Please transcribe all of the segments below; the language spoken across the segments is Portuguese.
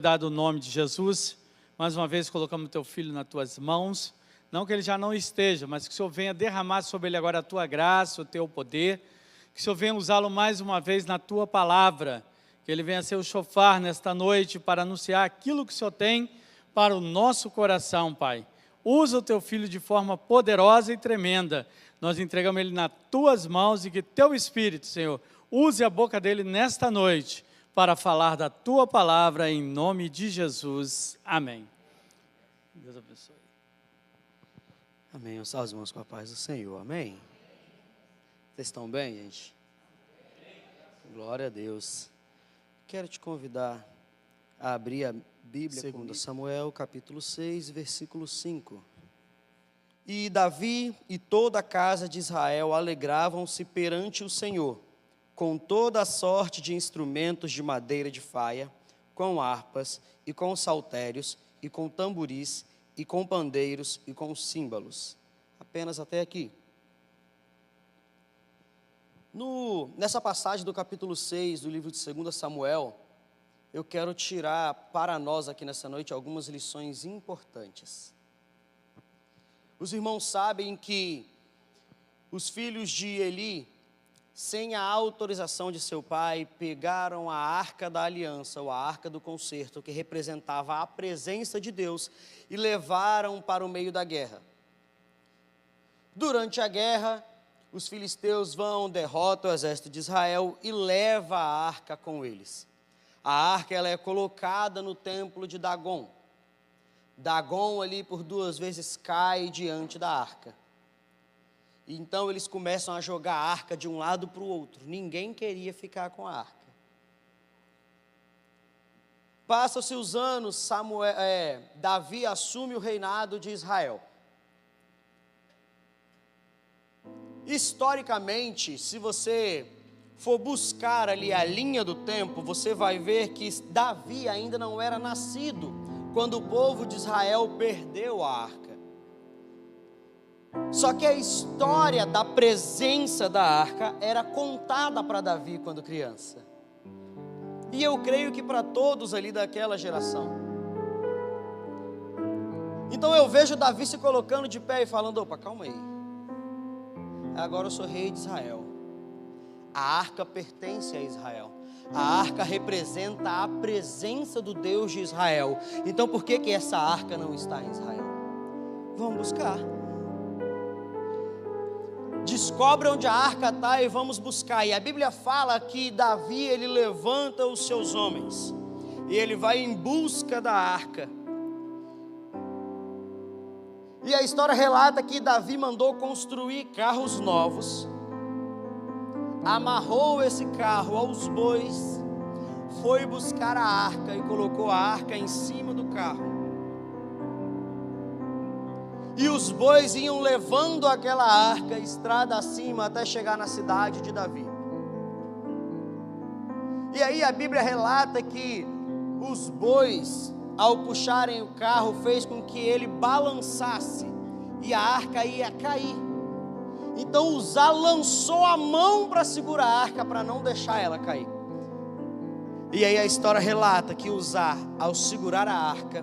Dado o nome de Jesus, mais uma vez colocamos o teu filho nas tuas mãos, não que ele já não esteja, mas que o Senhor venha derramar sobre ele agora a tua graça, o teu poder, que o Senhor venha usá-lo mais uma vez na tua palavra, que ele venha ser o chofar nesta noite para anunciar aquilo que o Senhor tem para o nosso coração, Pai. Usa o teu filho de forma poderosa e tremenda, nós entregamos ele nas tuas mãos e que teu Espírito, Senhor, use a boca dele nesta noite, para falar da tua palavra, em nome de Jesus. Amém. Deus abençoe. Amém. Eu salvo os irmãos com a paz do Senhor. Amém. Vocês estão bem, gente? Glória a Deus. Quero te convidar a abrir a Bíblia, 2 Samuel, capítulo 6, versículo 5. E Davi e toda a casa de Israel alegravam-se perante o Senhor, com toda a sorte de instrumentos de madeira de faia, com harpas, e com saltérios, e com tamboris, e com pandeiros, e com símbolos. Apenas até aqui. Nessa passagem do capítulo 6 do livro de 2 Samuel, eu quero tirar para nós aqui nessa noite algumas lições importantes. Os irmãos sabem que os filhos de Eli, sem a autorização de seu pai, pegaram a arca da aliança, ou a arca do concerto, que representava a presença de Deus, e levaram para o meio da guerra. Durante a guerra, os filisteus derrotam o exército de Israel e levam a arca com eles. A arca ela é colocada no templo de Dagon. Dagon ali por 2 vezes cai diante da arca. Então eles começam a jogar a arca de um lado para o outro. Ninguém queria ficar com a arca. Passam-se os anos, Davi assume o reinado de Israel. Historicamente, se você for buscar ali a linha do tempo, você vai ver que Davi ainda não era nascido quando o povo de Israel perdeu a arca. Só que a história da presença da arca era contada para Davi quando criança. E eu creio que para todos ali daquela geração. Então eu vejo Davi se colocando de pé e falando: opa, calma aí. Agora eu sou rei de Israel. A arca pertence a Israel. A arca representa a presença do Deus de Israel. Então por que essa arca não está em Israel? Vamos buscar. Descobre onde a arca está e vamos buscar. E a Bíblia fala que Davi, ele levanta os seus homens e ele vai em busca da arca. E a história relata que Davi mandou construir carros novos, amarrou esse carro aos bois, foi buscar a arca e colocou a arca em cima do carro. E os bois iam levando aquela arca estrada acima até chegar na cidade de Davi. E aí a Bíblia relata que os bois, ao puxarem o carro, fez com que ele balançasse e a arca ia cair. Então Uzá lançou a mão para segurar a arca, para não deixar ela cair. E aí a história relata que Uzá, ao segurar a arca,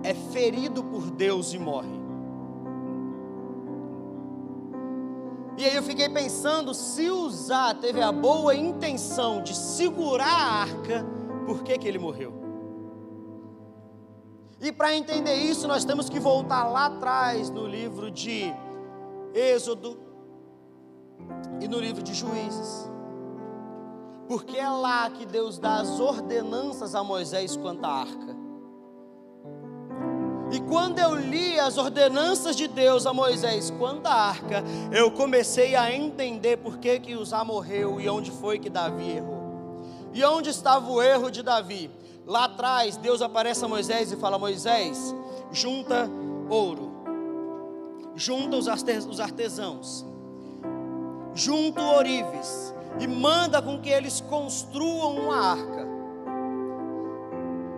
é ferido por Deus e morre. E aí eu fiquei pensando, se Uzá teve a boa intenção de segurar a arca, por que ele morreu? E para entender isso, nós temos que voltar lá atrás no livro de Êxodo e no livro de Juízes. Porque é lá que Deus dá as ordenanças a Moisés quanto à arca. E quando eu li as ordenanças de Deus a Moisés quanto à arca, eu comecei a entender por que Uzá morreu e onde foi que Davi errou. E onde estava o erro de Davi? Lá atrás, Deus aparece a Moisés e fala: Moisés, junta ouro, junta os artesãos, junta ourives e manda com que eles construam uma arca.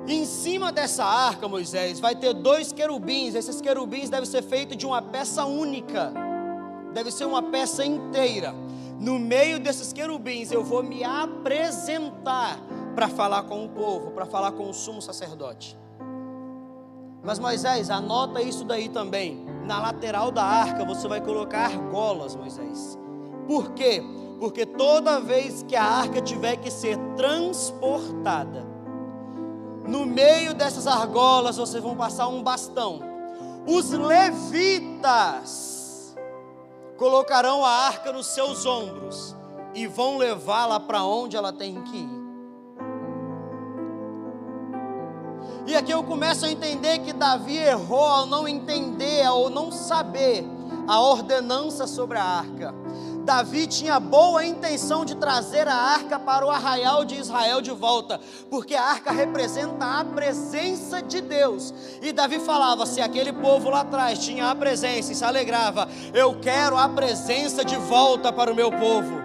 Em cima dessa arca, Moisés, vai ter 2 querubins. Esses querubins devem ser feitos de uma peça única, deve ser uma peça inteira. No meio desses querubins eu vou me apresentar para falar com o povo, para falar com o sumo sacerdote. Mas Moisés, anota isso daí também. Na lateral da arca você vai colocar argolas, Moisés. Por quê? Porque toda vez que a arca tiver que ser transportada, no meio dessas argolas vocês vão passar um bastão. Os levitas colocarão a arca nos seus ombros e vão levá-la para onde ela tem que ir. E aqui eu começo a entender que Davi errou ao não entender, ao não saber a ordenança sobre a arca. Davi tinha boa intenção de trazer a arca para o arraial de Israel de volta, porque a arca representa a presença de Deus. E Davi falava, se aquele povo lá atrás tinha a presença e se alegrava, eu quero a presença de volta para o meu povo.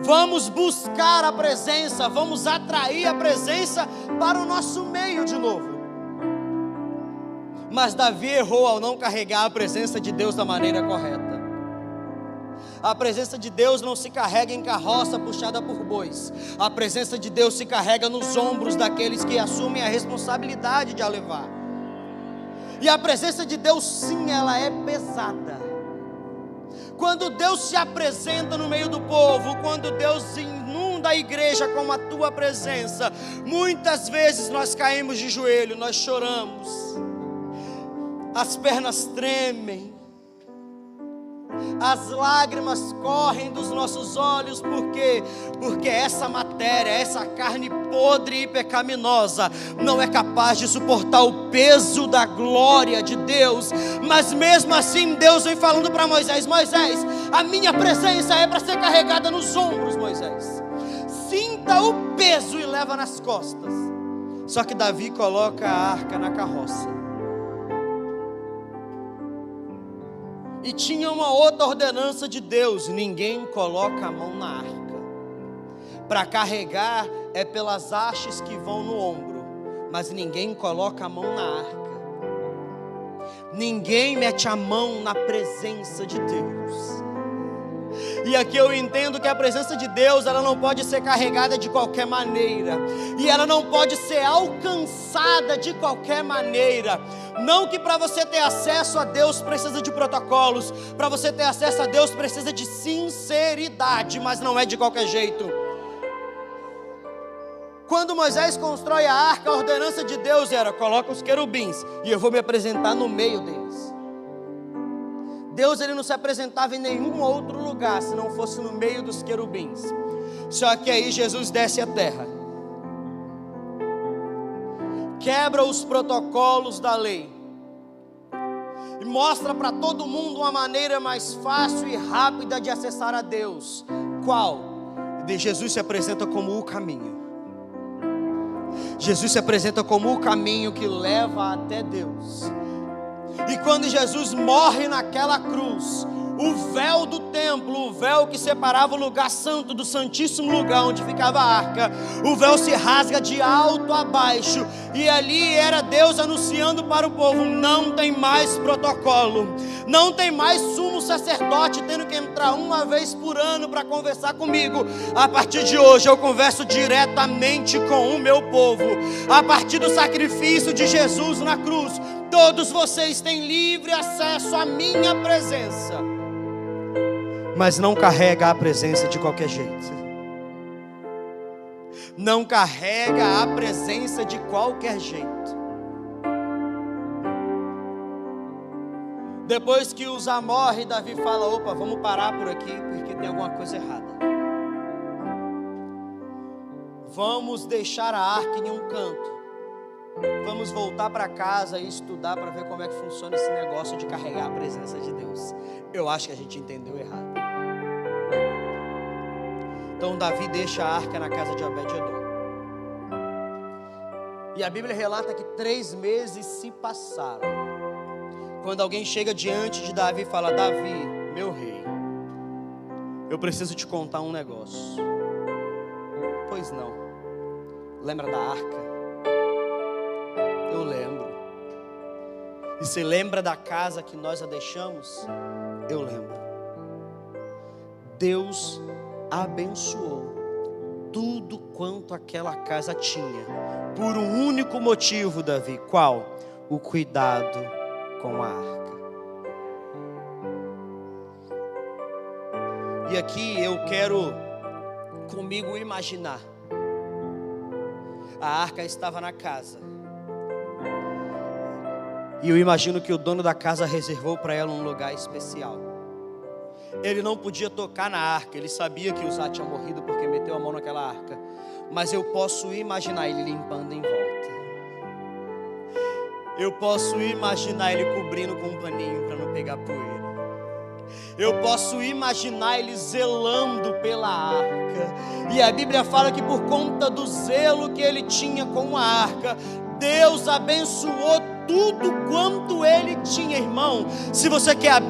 Vamos buscar a presença, vamos atrair a presença para o nosso meio de novo. Mas Davi errou ao não carregar a presença de Deus da maneira correta. A presença de Deus não se carrega em carroça puxada por bois. A presença de Deus se carrega nos ombros daqueles que assumem a responsabilidade de a levar. E a presença de Deus, sim, ela é pesada. Quando Deus se apresenta no meio do povo, quando Deus inunda a igreja com a tua presença, muitas vezes nós caímos de joelho, nós choramos, as pernas tremem, as lágrimas correm dos nossos olhos. Por quê? Porque essa matéria, essa carne podre e pecaminosa não é capaz de suportar o peso da glória de Deus. Mas mesmo assim Deus vem falando para Moisés, Moisés, a minha presença é para ser carregada nos ombros, Moisés. Sinta o peso e leva nas costas. Só que Davi coloca a arca na carroça. E tinha uma outra ordenança de Deus: ninguém coloca a mão na arca. Para carregar é pelas hastes que vão no ombro, mas ninguém coloca a mão na arca. Ninguém mete a mão na presença de Deus. E aqui eu entendo que a presença de Deus, ela não pode ser carregada de qualquer maneira, e ela não pode ser alcançada de qualquer maneira. Não que para você ter acesso a Deus precisa de protocolos, para você ter acesso a Deus precisa de sinceridade, mas não é de qualquer jeito. Quando Moisés constrói a arca, a ordenança de Deus era: coloca os querubins e eu vou me apresentar no meio deles. Deus, ele não se apresentava em nenhum outro lugar se não fosse no meio dos querubins. Só que aí Jesus desce à terra, quebra os protocolos da lei e mostra para todo mundo uma maneira mais fácil e rápida de acessar a Deus. Qual? Jesus se apresenta como o caminho. Jesus se apresenta como o caminho que leva até Deus. E quando Jesus morre naquela cruz, o véu do templo, o véu que separava o lugar santo do santíssimo lugar onde ficava a arca, o véu se rasga de alto a baixo, e ali era Deus anunciando para o povo: não tem mais protocolo, não tem mais sumo sacerdote tendo que entrar uma vez por ano para conversar comigo. A partir de hoje eu converso diretamente com o meu povo. A partir do sacrifício de Jesus na cruz, todos vocês têm livre acesso à minha presença. Mas não carrega a presença de qualquer jeito. Não carrega a presença de qualquer jeito. Depois que Uzá morre, Davi fala: opa, vamos parar por aqui, porque tem alguma coisa errada. Vamos deixar a arca em um canto. Vamos voltar para casa e estudar para ver como é que funciona esse negócio de carregar a presença de Deus. Eu acho que a gente entendeu errado. Então Davi deixa a arca na casa de Obed-edom. E a Bíblia relata que 3 meses se passaram. Quando alguém chega diante de Davi e fala: Davi, meu rei, eu preciso te contar um negócio. Pois não. Lembra da arca? Eu lembro. E você lembra da casa que nós a deixamos? Eu lembro. Deus abençoou tudo quanto aquela casa tinha, por um único motivo, Davi. Qual? O cuidado com a arca. E aqui eu quero comigo imaginar. A arca estava na casa. E eu imagino que o dono da casa reservou para ela um lugar especial. Ele não podia tocar na arca. Ele sabia que Uzá tinha morrido porque meteu a mão naquela arca. Mas eu posso imaginar ele limpando em volta. Eu posso imaginar ele cobrindo com um paninho para não pegar poeira. Eu posso imaginar ele zelando pela arca. E a Bíblia fala que por conta do zelo que ele tinha com a arca, Deus abençoou tudo quanto ele tinha, irmão. Se você quer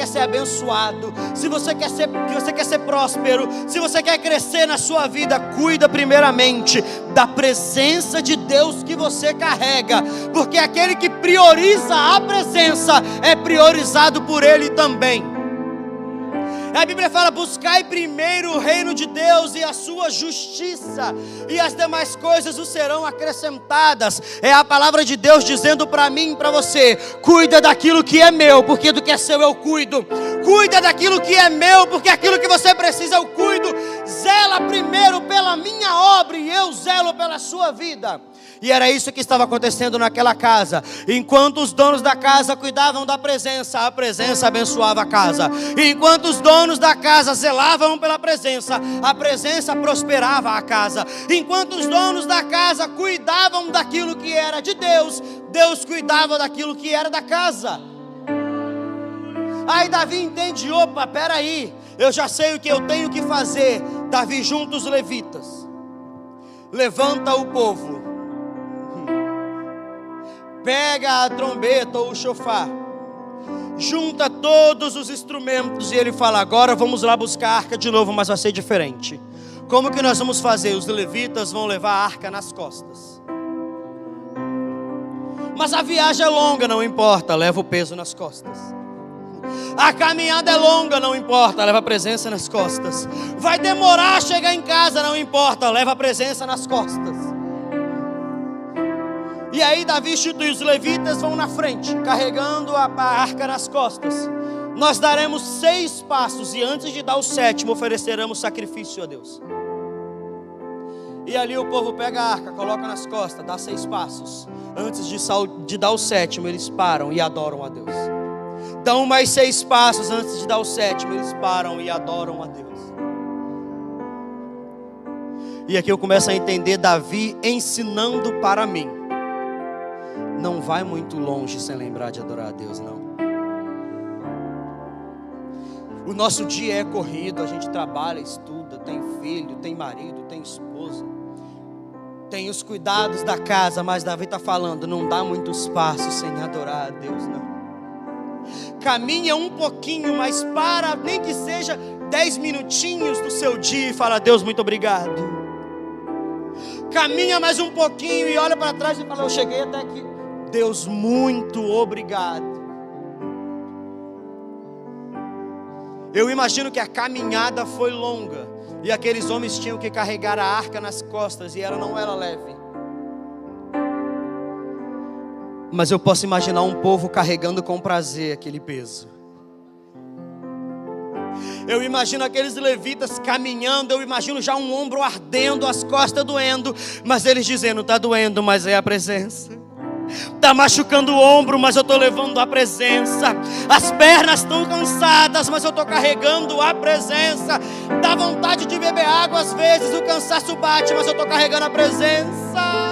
ser abençoado, se você quer ser próspero, se você quer crescer na sua vida, cuida primeiramente da presença de Deus que você carrega, porque aquele que prioriza a presença é priorizado por ele também. A Bíblia fala: buscai primeiro o reino de Deus e a sua justiça, e as demais coisas os serão acrescentadas. É a palavra de Deus dizendo para mim e para você: cuida daquilo que é meu, porque do que é seu eu cuido. Cuida daquilo que é meu, porque aquilo que você precisa eu cuido. Zela primeiro pela minha obra e eu zelo pela sua vida. E era isso que estava acontecendo naquela casa. Enquanto os donos da casa cuidavam da presença, a presença abençoava a casa. Enquanto os donos da casa zelavam pela presença, a presença prosperava a casa. Enquanto os donos da casa cuidavam daquilo que era de Deus, Deus cuidava daquilo que era da casa. Aí Davi entende: opa, peraí, eu já sei o que eu tenho que fazer. Davi junta os levitas, levanta o povo, pega a trombeta ou o chofar, junta todos os instrumentos e ele fala: agora vamos lá buscar a arca de novo, mas vai ser diferente. Como que nós vamos fazer? Os levitas vão levar a arca nas costas. Mas a viagem é longa, não importa, leva o peso nas costas. A caminhada é longa, não importa, leva a presença nas costas. Vai demorar a chegar em casa, não importa, leva a presença nas costas. E aí Davi institui: os levitas vão na frente, carregando a arca nas costas. Nós daremos 6 passos e antes de dar o 7º ofereceremos sacrifício a Deus. E ali o povo pega a arca, coloca nas costas, dá 6 passos. Antes de dar o 7º eles param e adoram a Deus. Dão mais 6 passos antes de dar o 7º, eles param e adoram a Deus. E aqui eu começo a entender Davi ensinando para mim: não vai muito longe sem lembrar de adorar a Deus, não. O nosso dia é corrido, a gente trabalha, estuda, tem filho, tem marido, tem esposa, tem os cuidados da casa, mas Davi está falando: não dá muitos passos sem adorar a Deus, não. Caminha um pouquinho, mas para, nem que seja 10 minutinhos do seu dia e fala: Deus, muito obrigado. Caminha mais um pouquinho e olha para trás e fala: eu cheguei até aqui. Deus, muito obrigado. Eu imagino que a caminhada foi longa e aqueles homens tinham que carregar a arca nas costas e ela não era leve. Mas eu posso imaginar um povo carregando com prazer aquele peso. Eu imagino aqueles levitas caminhando, eu imagino já um ombro ardendo, as costas doendo, mas eles dizendo: está doendo, mas é a presença. Está machucando o ombro, mas eu estou levando a presença. As pernas estão cansadas, mas eu estou carregando a presença. Dá vontade de beber água às vezes, o cansaço bate, mas eu estou carregando a presença.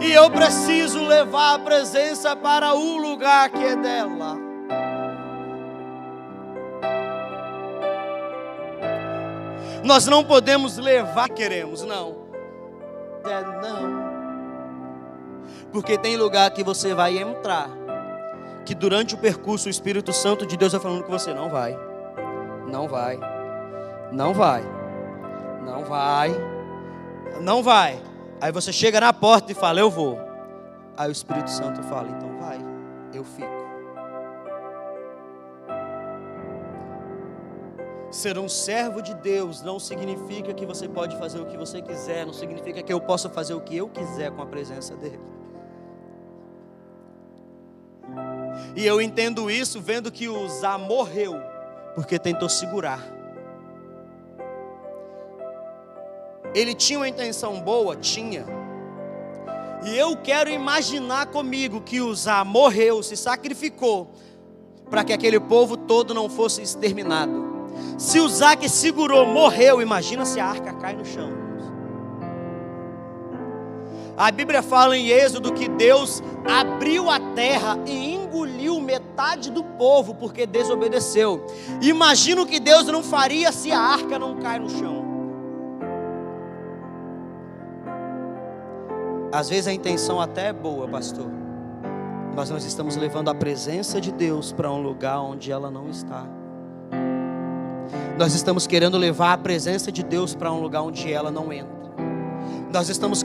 E eu preciso levar a presença para o lugar que é dela. Nós não podemos levar que queremos, não. Não. Porque tem lugar que você vai entrar, que durante o percurso o Espírito Santo de Deus vai falando com você: não vai, não vai, não vai, não vai, não vai. Aí você chega na porta e fala: eu vou. Aí o Espírito Santo fala: então vai, eu fico. Ser um servo de Deus não significa que você pode fazer o que você quiser, não significa que eu possa fazer o que eu quiser com a presença dele. E eu entendo isso vendo que Uzá morreu porque tentou segurar. Ele tinha uma intenção boa? Tinha. E eu quero imaginar comigo que Uzá morreu, se sacrificou, para que aquele povo todo não fosse exterminado. Se Uzá que segurou morreu, imagina se a arca cai no chão. A Bíblia fala em Êxodo que Deus abriu a terra e engoliu metade do povo porque desobedeceu. Imagina o que Deus não faria se a arca não cai no chão. Às vezes a intenção até é boa, pastor, mas nós estamos levando a presença de Deus para um lugar onde ela não está. Nós estamos querendo levar a presença de Deus para um lugar onde ela não entra. Nós estamos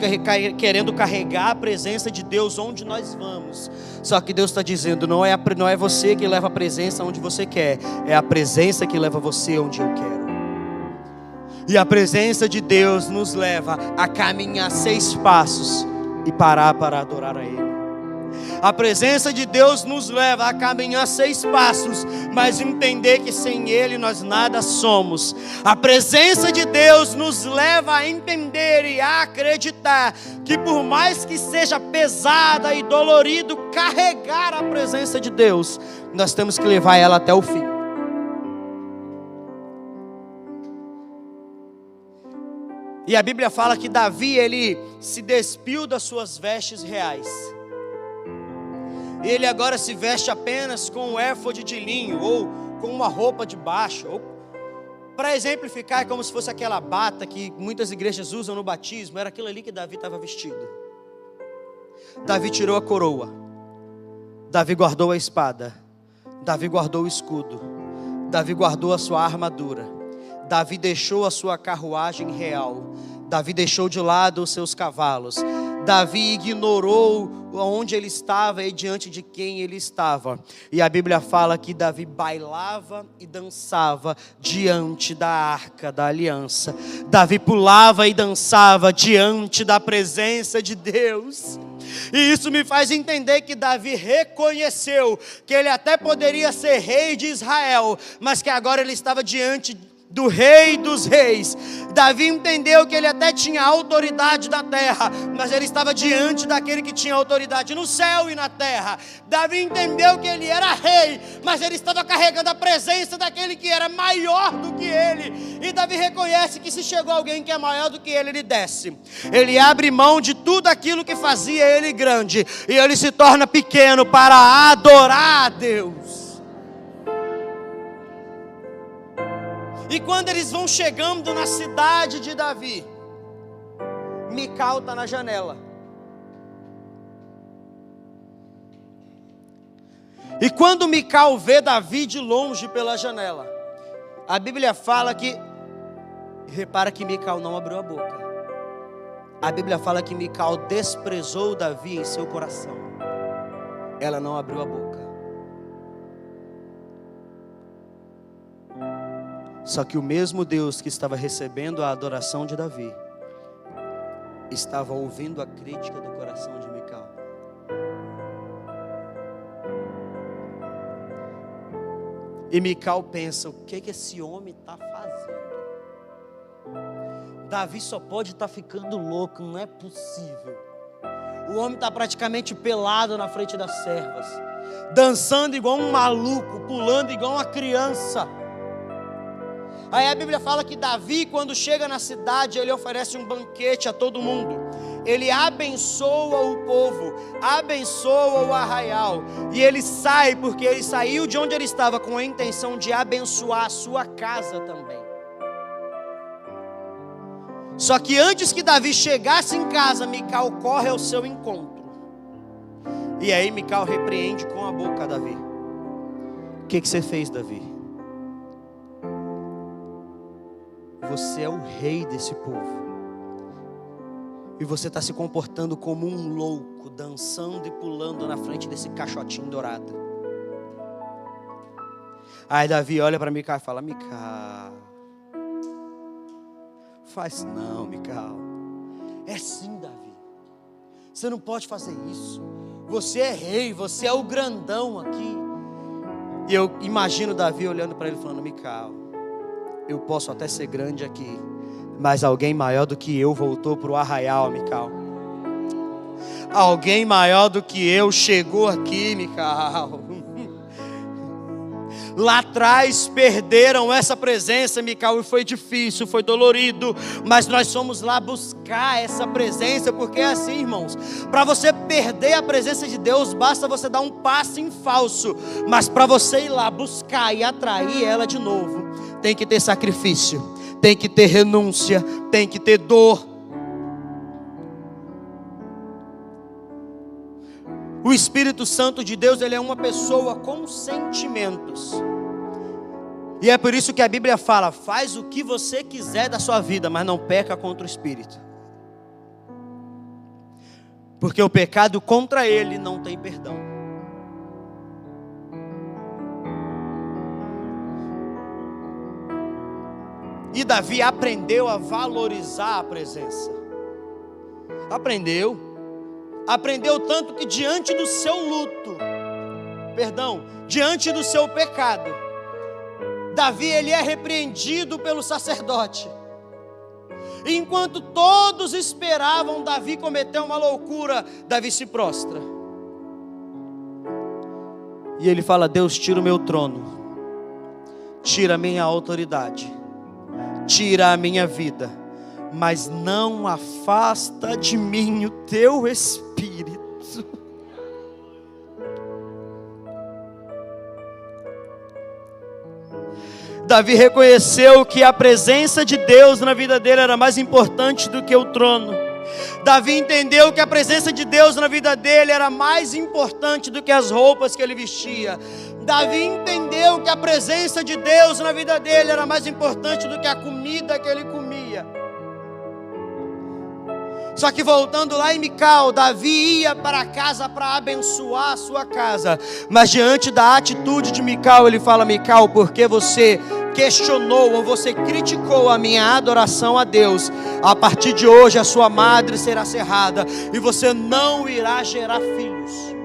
querendo carregar a presença de Deus onde nós vamos. Só que Deus está dizendo, não é você que leva a presença onde você quer, é a presença que leva você onde eu quero. E a presença de Deus nos leva a caminhar 6 passos e parar para adorar a Ele. A presença de Deus nos leva a caminhar 6 passos, mas entender que sem Ele nós nada somos. A presença de Deus nos leva a entender e a acreditar que por mais que seja pesada e dolorido carregar a presença de Deus, nós temos que levar ela até o fim. E a Bíblia fala que Davi, ele se despiu das suas vestes reais. Ele agora se veste apenas com um éfode de linho, ou com uma roupa de baixo. Para exemplificar, é como se fosse aquela bata que muitas igrejas usam no batismo. Era aquilo ali que Davi estava vestido. Davi tirou a coroa. Davi guardou a espada. Davi guardou o escudo. Davi guardou a sua armadura. Davi deixou a sua carruagem real. Davi deixou de lado os seus cavalos. Davi ignorou onde ele estava e diante de quem ele estava. E a Bíblia fala que Davi bailava e dançava diante da arca da aliança. Davi pulava e dançava diante da presença de Deus. E isso me faz entender que Davi reconheceu que ele até poderia ser rei de Israel, mas que agora ele estava diante do Rei dos Reis. Davi entendeu que ele até tinha autoridade da terra, mas ele estava diante daquele que tinha autoridade no céu e na terra. Davi entendeu que ele era rei, mas ele estava carregando a presença daquele que era maior do que ele. E Davi reconhece que se chegou alguém que é maior do que ele desce. Ele abre mão de tudo aquilo que fazia ele grande, e ele se torna pequeno para adorar a Deus. E quando eles vão chegando na cidade de Davi, Mical está na janela. E quando Mical vê Davi de longe pela janela, a Bíblia fala que, repara que Mical não abriu a boca. A Bíblia fala que Mical desprezou Davi em seu coração. Ela não abriu a boca. Só que o mesmo Deus que estava recebendo a adoração de Davi, estava ouvindo a crítica do coração de Mical. E Mical pensa, o que esse homem está fazendo? Davi só pode estar ficando louco, não é possível. O homem está praticamente pelado na frente das servas, dançando igual um maluco, pulando igual uma criança. Aí a Bíblia fala que Davi, quando chega na cidade, ele oferece um banquete a todo mundo. Ele abençoa o povo, abençoa o arraial. E ele sai, porque ele saiu de onde ele estava com a intenção de abençoar a sua casa também. Só que antes que Davi chegasse em casa, Mical corre ao seu encontro. E aí Mical repreende com a boca Davi. O que você fez, Davi? Você é o rei desse povo. E você está se comportando como um louco, dançando e pulando na frente desse caixotinho dourado. Aí Davi olha para Mical e fala: Mical, faz não, Mical. É sim, Davi. Você não pode fazer isso. Você é rei, você é o grandão aqui. E eu imagino Davi olhando para ele falando: Mical, eu posso até ser grande aqui, mas alguém maior do que eu voltou para o arraial, Mical. Alguém maior do que eu chegou aqui, Mical. Lá atrás perderam essa presença, Mical, e foi difícil, foi dolorido, mas nós fomos lá buscar essa presença, porque é assim, irmãos, para você perder a presença de Deus, basta você dar um passo em falso, mas para você ir lá buscar e atrair ela de novo, tem que ter sacrifício, tem que ter renúncia, tem que ter dor. O Espírito Santo de Deus, ele é uma pessoa com sentimentos. E é por isso que a Bíblia fala: faz o que você quiser da sua vida, mas não peca contra o Espírito. Porque o pecado contra ele não tem perdão. E Davi aprendeu a valorizar a presença. Aprendeu tanto que diante do seu luto, diante do seu pecado, Davi, ele é repreendido pelo sacerdote. E enquanto todos esperavam Davi cometer uma loucura, Davi se prostra. E ele fala: Deus, tira o meu trono, tira a minha autoridade, tira a minha vida, mas não afasta de mim o teu Espírito. Davi reconheceu que a presença de Deus na vida dele era mais importante do que o trono. Davi entendeu que a presença de Deus na vida dele era mais importante do que as roupas que ele vestia. Davi entendeu que a presença de Deus na vida dele era mais importante do que a comida que ele comia. Só que voltando lá em Mical, Davi ia para casa para abençoar a sua casa. Mas diante da atitude de Mical, ele fala: Mical, porque você questionou ou você criticou a minha adoração a Deus, a partir de hoje a sua madre será cerrada e você não irá gerar filhos.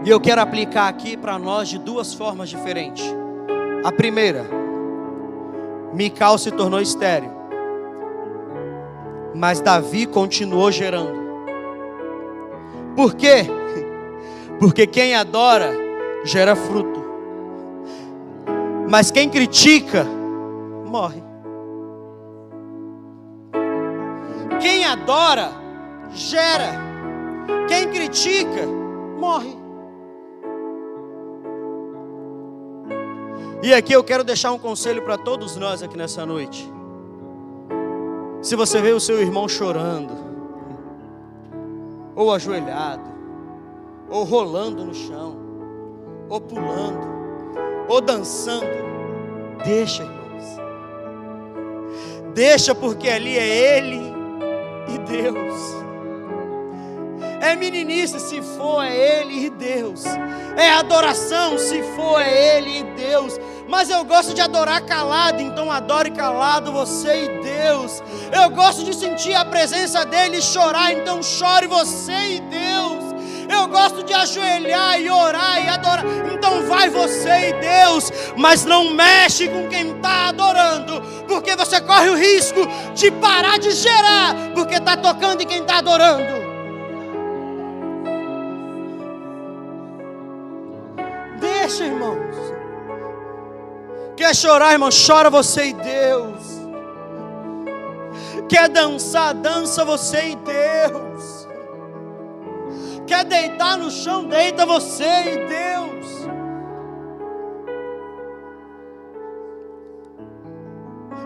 E eu quero aplicar aqui para nós de duas formas diferentes. A primeira: Mical se tornou estéril, mas Davi continuou gerando. Por quê? Porque quem adora gera fruto, mas quem critica morre. Quem adora gera, quem critica morre. E aqui eu quero deixar um conselho para todos nós aqui nessa noite. Se você vê o seu irmão chorando, ou ajoelhado, ou rolando no chão, ou pulando, ou dançando, deixa, irmãos. Deixa, porque ali é ele e Deus. É meninice se for, é ele e Deus. É adoração se for, é ele e Deus. Mas eu gosto de adorar calado, então adore calado, você e Deus. Eu gosto de sentir a presença dele e chorar, então chore você e Deus. Eu gosto de ajoelhar e orar e adorar, então vai você e Deus. Mas não mexe com quem está adorando, porque você corre o risco de parar de gerar, porque está tocando em quem está adorando. Deixa, irmãos. Quer chorar, irmão? Chora você e Deus. Quer dançar? Dança você e Deus. Quer deitar no chão? Deita você e Deus.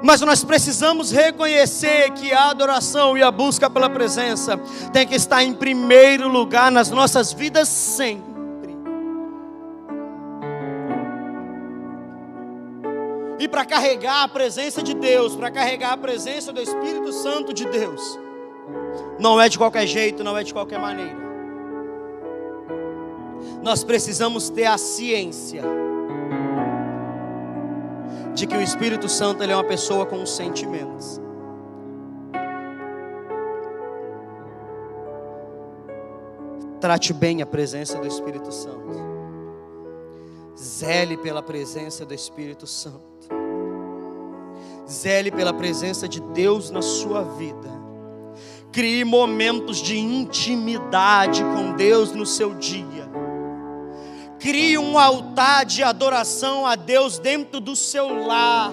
Mas nós precisamos reconhecer que a adoração e a busca pela presença tem que estar em primeiro lugar nas nossas vidas sempre. E para carregar a presença de Deus, para carregar a presença do Espírito Santo de Deus, não é de qualquer jeito, não é de qualquer maneira. nós precisamos ter a ciência de que o Espírito Santo ele é uma pessoa com sentimentos. Trate bem a presença do Espírito Santo. Zele pela presença do Espírito Santo. Zele pela presença de Deus na sua vida. Crie momentos de intimidade com Deus no seu dia. Crie um altar de adoração a Deus dentro do seu lar.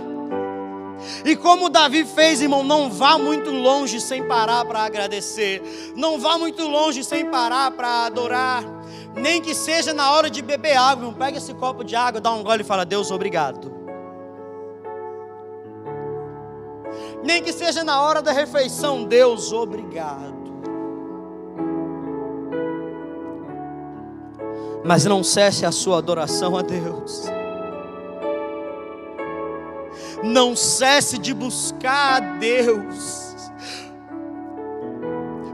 E como Davi fez, irmão, não vá muito longe sem parar para agradecer. Não vá muito longe sem parar para adorar. Nem que seja na hora de beber água, irmão. Pega esse copo de água, dá um gole e fala: Deus, obrigado. Nem que seja na hora da refeição: Deus, obrigado. Mas não cesse a sua adoração a Deus. Não cesse de buscar a Deus.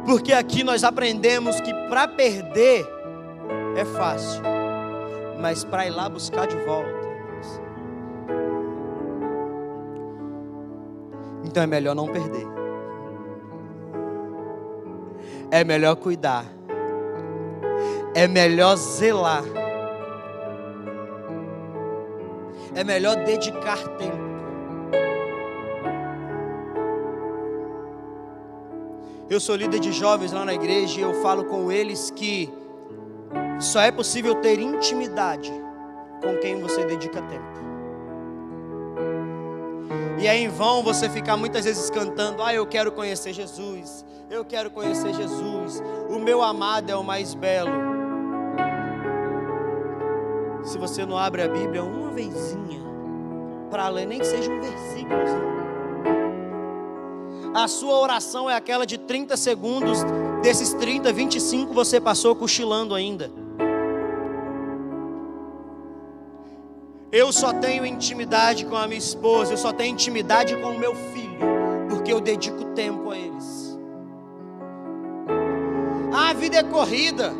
Porque aqui nós aprendemos que para perder é fácil, mas para ir lá buscar de volta, então é melhor não perder. É melhor cuidar. É melhor zelar. É melhor dedicar tempo. Eu sou líder de jovens lá na igreja e eu falo com eles que só é possível ter intimidade com quem você dedica tempo. E é em vão você ficar muitas vezes cantando: ah, eu quero conhecer Jesus, eu quero conhecer Jesus, o meu amado é o mais belo. Se você não abre a Bíblia uma vezinha para ler, nem que seja um versículo, a sua oração é aquela de 30 segundos, desses 30, 25 você passou cochilando ainda. Eu só tenho intimidade com a minha esposa, eu só tenho intimidade com o meu filho, porque eu dedico tempo a eles. A vida é corrida,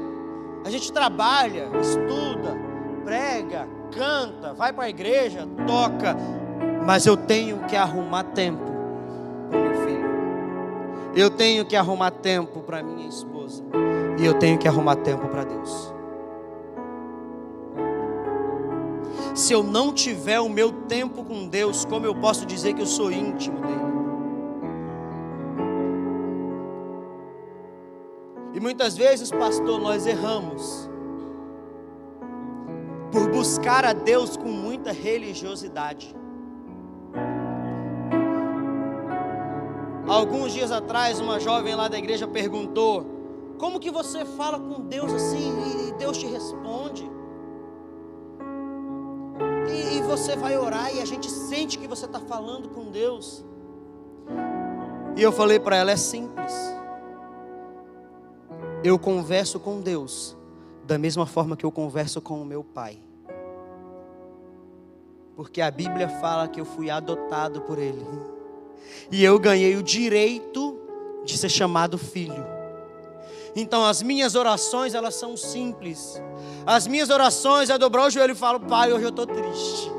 a gente trabalha, estuda, prega, canta, vai para a igreja, toca, mas eu tenho que arrumar tempo para o meu filho. Eu tenho que arrumar tempo para minha esposa. E eu tenho que arrumar tempo para Deus. Se eu não tiver o meu tempo com Deus, como eu posso dizer que eu sou íntimo dele? E muitas vezes, pastor, nós erramos por buscar a Deus com muita religiosidade. Alguns dias atrás, uma jovem lá da igreja perguntou: como que você fala com Deus assim e Deus te responde? E você vai orar e a gente sente que você está falando com Deus. E eu falei para ela: é simples. Eu converso com Deus da mesma forma que eu converso com o meu pai. Porque a Bíblia fala que eu fui adotado por Ele. E eu ganhei o direito de ser chamado filho. Então as minhas orações, elas são simples. As minhas orações é dobrar o joelho e falar: pai, hoje eu estou triste.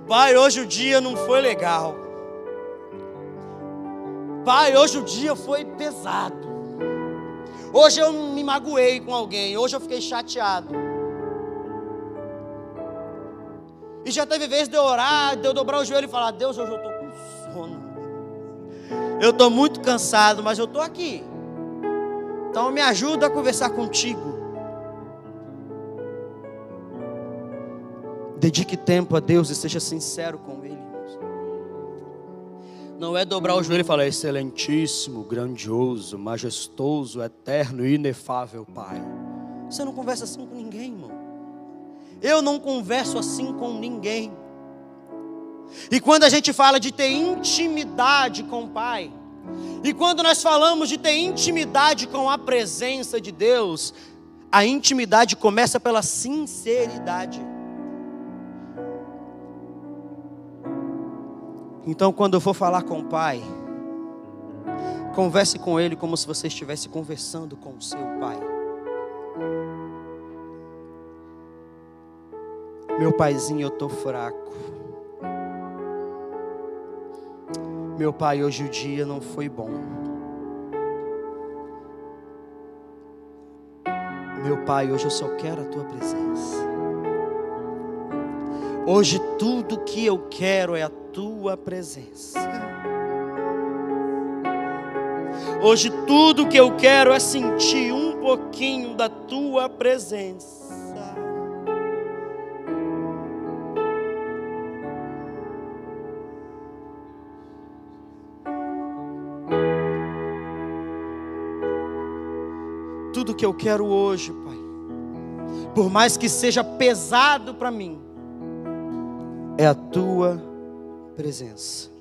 Pai, hoje o dia não foi legal. Pai, hoje o dia foi pesado. Hoje eu me magoei com alguém. Hoje eu fiquei chateado. E já teve vezes de eu orar, de eu dobrar o joelho e falar: Deus, hoje eu estou com sono. Eu estou muito cansado, mas eu estou aqui. Então me ajuda a conversar contigo. Dedique tempo a Deus e seja sincero com Ele. Não é dobrar o joelho e falar: excelentíssimo, grandioso, majestoso, eterno e inefável Pai. Você não conversa assim com ninguém, irmão. Eu não converso assim com ninguém. E quando a gente fala de ter intimidade com o Pai, e quando nós falamos de ter intimidade com a presença de Deus, a intimidade começa pela sinceridade. Então, quando eu for falar com o Pai, converse com Ele como se você estivesse conversando com o seu Pai. Meu paizinho, eu estou fraco. Meu pai, hoje o dia não foi bom. Meu pai, hoje eu só quero a tua presença. Hoje tudo que eu quero é a tua presença. Hoje tudo que eu quero é sentir um pouquinho da tua presença. Tudo que eu quero hoje, Pai, por mais que seja pesado para mim, é a tua presença.